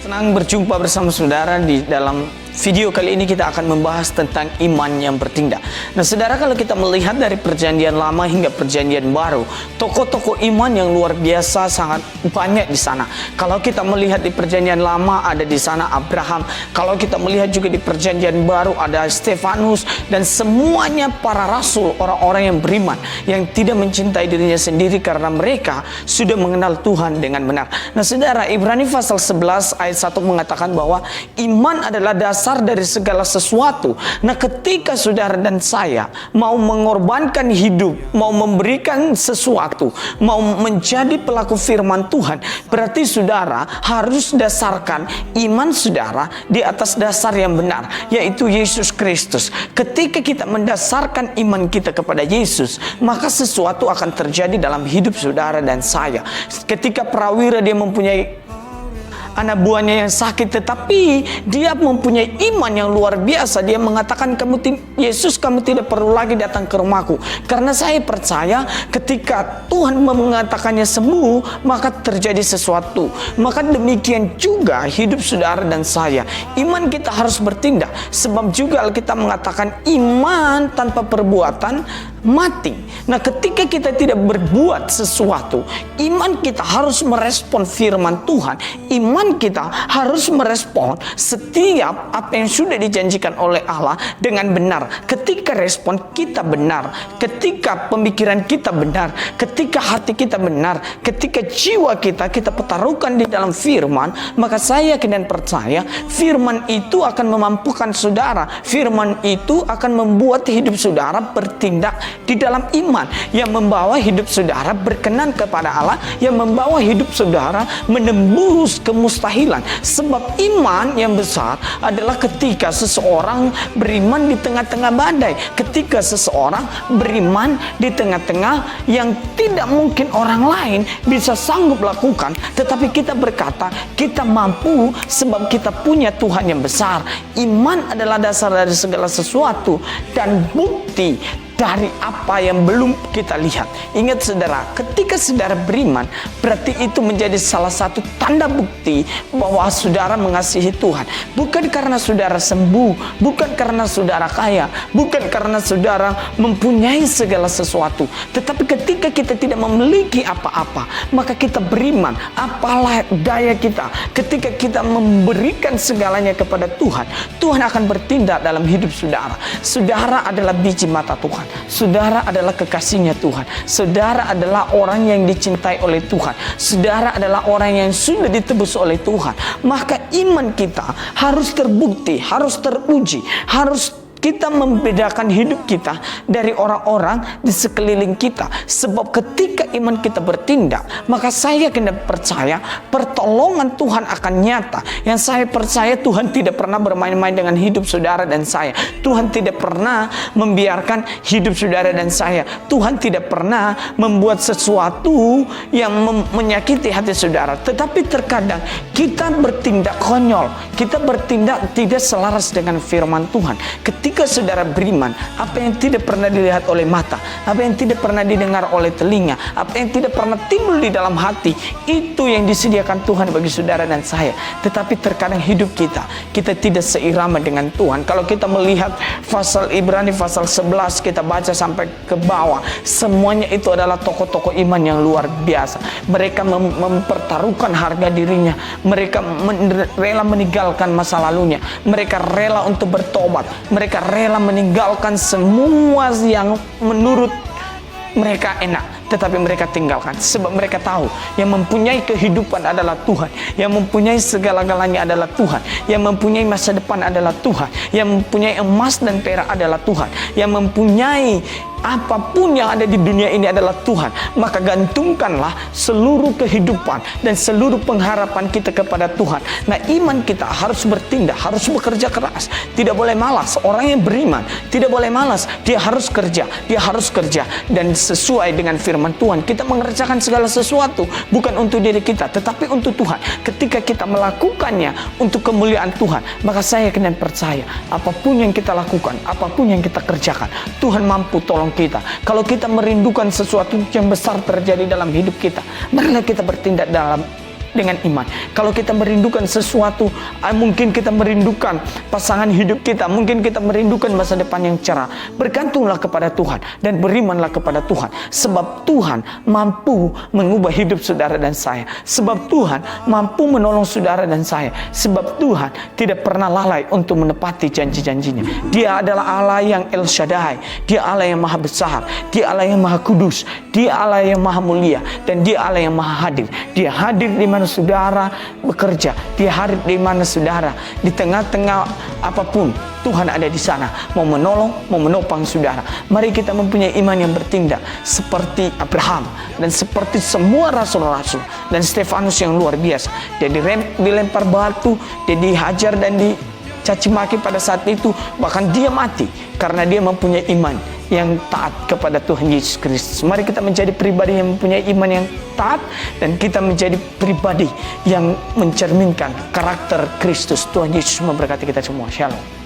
Senang berjumpa bersama saudara di dalam video kali ini. Kita akan membahas tentang iman yang bertindak. Nah saudara, kalau kita melihat dari perjanjian lama hingga perjanjian baru, tokoh-tokoh iman yang luar biasa sangat banyak di sana. Kalau kita melihat di perjanjian lama ada di sana Abraham. Kalau kita melihat juga di perjanjian baru ada Stefanus, dan semuanya para rasul, orang-orang yang beriman, yang tidak mencintai dirinya sendiri karena mereka sudah mengenal Tuhan dengan benar. Nah saudara, Ibrani pasal 11 ayat 1 mengatakan bahwa iman adalah dasar dari segala sesuatu. Nah ketika saudara dan saya mau mengorbankan hidup, mau memberikan sesuatu, mau menjadi pelaku firman Tuhan, berarti saudara harus dasarkan iman saudara di atas dasar yang benar, yaitu Yesus Kristus. Ketika kita mendasarkan iman kita kepada Yesus, maka sesuatu akan terjadi dalam hidup saudara dan saya. Ketika prawira dia mempunyai anak buahnya yang sakit, tetapi dia mempunyai iman yang luar biasa. Dia mengatakan, Yesus, kamu tidak perlu lagi datang ke rumahku, karena saya percaya ketika Tuhan mengatakannya sembuh, maka terjadi sesuatu. Maka demikian juga hidup saudara dan saya. Iman kita harus bertindak, sebab juga kita mengatakan iman tanpa perbuatan mati. Nah ketika kita tidak berbuat sesuatu, iman kita harus merespon firman Tuhan. Iman kita harus merespon setiap apa yang sudah dijanjikan oleh Allah dengan benar. Ketika respon kita benar, ketika pemikiran kita benar, ketika hati kita benar, ketika jiwa kita pertaruhkan di dalam firman, maka saya yakin dan percaya firman itu akan memampukan saudara. Firman itu akan membuat hidup saudara bertindak di dalam iman, yang membawa hidup saudara berkenan kepada Allah, yang membawa hidup saudara menembus kemustahilan. Sebab iman yang besar adalah ketika seseorang beriman di tengah-tengah badai, ketika seseorang beriman di tengah-tengah yang tidak mungkin orang lain bisa sanggup lakukan, tetapi kita berkata kita mampu sebab kita punya Tuhan yang besar. Iman adalah dasar dari segala sesuatu dan bukti dari apa yang belum kita lihat. Ingat saudara, ketika saudara beriman, berarti itu menjadi salah satu tanda bukti bahwa saudara mengasihi Tuhan. Bukan karena saudara sembuh, bukan karena saudara kaya, bukan karena saudara mempunyai segala sesuatu, tetapi ketika kita tidak memiliki apa-apa, maka kita beriman. Apalah daya kita ketika kita memberikan segalanya kepada Tuhan, Tuhan akan bertindak dalam hidup saudara. Saudara adalah biji mata Tuhan. Saudara adalah kekasihnya Tuhan. Saudara adalah orang yang dicintai oleh Tuhan. Saudara adalah orang yang sudah ditebus oleh Tuhan. Maka iman kita harus terbukti, harus teruji, harus kita membedakan hidup kita dari orang-orang di sekeliling kita. Sebab ketika iman kita bertindak, maka saya kena percaya pertolongan Tuhan akan nyata. Yang saya percaya Tuhan tidak pernah bermain-main dengan hidup saudara dan saya. Tuhan tidak pernah membiarkan hidup saudara dan saya. Tuhan tidak pernah membuat sesuatu yang menyakiti hati saudara. Tetapi terkadang kita bertindak konyol, kita bertindak tidak selaras dengan firman Tuhan. Ketika saudara beriman, apa yang tidak pernah dilihat oleh mata, apa yang tidak pernah didengar oleh telinga, apa yang tidak pernah timbul di dalam hati, itu yang disediakan Tuhan bagi saudara dan saya. Tetapi terkadang hidup kita tidak seirama dengan Tuhan. Kalau kita melihat pasal Ibrani pasal 11, kita baca sampai ke bawah, semuanya itu adalah tokoh-tokoh iman yang luar biasa. Mereka mempertaruhkan harga dirinya, mereka rela meninggalkan masa lalunya, mereka rela untuk bertobat, mereka rela meninggalkan semua yang menurut mereka enak, tetapi mereka tinggalkan. Sebab mereka tahu yang mempunyai kehidupan adalah Tuhan, yang mempunyai segala-galanya adalah Tuhan, yang mempunyai masa depan adalah Tuhan, yang mempunyai emas dan perak adalah Tuhan, yang mempunyai apapun yang ada di dunia ini adalah Tuhan. Maka gantungkanlah seluruh kehidupan dan seluruh pengharapan kita kepada Tuhan. Nah iman kita harus bertindak, harus bekerja keras, tidak boleh malas. Orang yang beriman tidak boleh malas, dia harus kerja, dan sesuai dengan firman Tuhan. Kita mengerjakan segala sesuatu bukan untuk diri kita, tetapi untuk Tuhan. Ketika kita melakukannya untuk kemuliaan Tuhan, maka saya kena percaya apapun yang kita lakukan, apapun yang kita kerjakan, Tuhan mampu tolong kita. Kalau kita merindukan sesuatu yang besar terjadi dalam hidup kita, marilah kita bertindak dalam dengan iman. Kalau kita merindukan sesuatu, mungkin kita merindukan pasangan hidup kita, mungkin kita merindukan masa depan yang cerah, bergantunglah kepada Tuhan dan berimanlah kepada Tuhan. Sebab Tuhan mampu mengubah hidup saudara dan saya. Sebab Tuhan mampu menolong saudara dan saya. Sebab Tuhan tidak pernah lalai untuk menepati janji-janjinya. Dia adalah Allah yang El Shaddai. Dia Allah yang maha besar. Dia Allah yang maha kudus. Dia Allah yang maha mulia. Dan dia Allah yang maha hadir. Dia hadir di mana saudara bekerja. Dia hadir di mana saudara. Di tengah-tengah apapun, Tuhan ada di sana. Mau menolong, mau menopang saudara. Mari kita mempunyai iman yang bertindak seperti Abraham. Dan seperti semua rasul-rasul. Dan Stefanus yang luar biasa. Dia dilempar batu, dia dihajar dan dicaci maki pada saat itu. Bahkan dia mati karena dia mempunyai iman yang taat kepada Tuhan Yesus Kristus. Mari kita menjadi pribadi yang mempunyai iman yang taat, dan kita menjadi pribadi yang mencerminkan karakter Kristus. Tuhan Yesus memberkati kita semua. Shalom.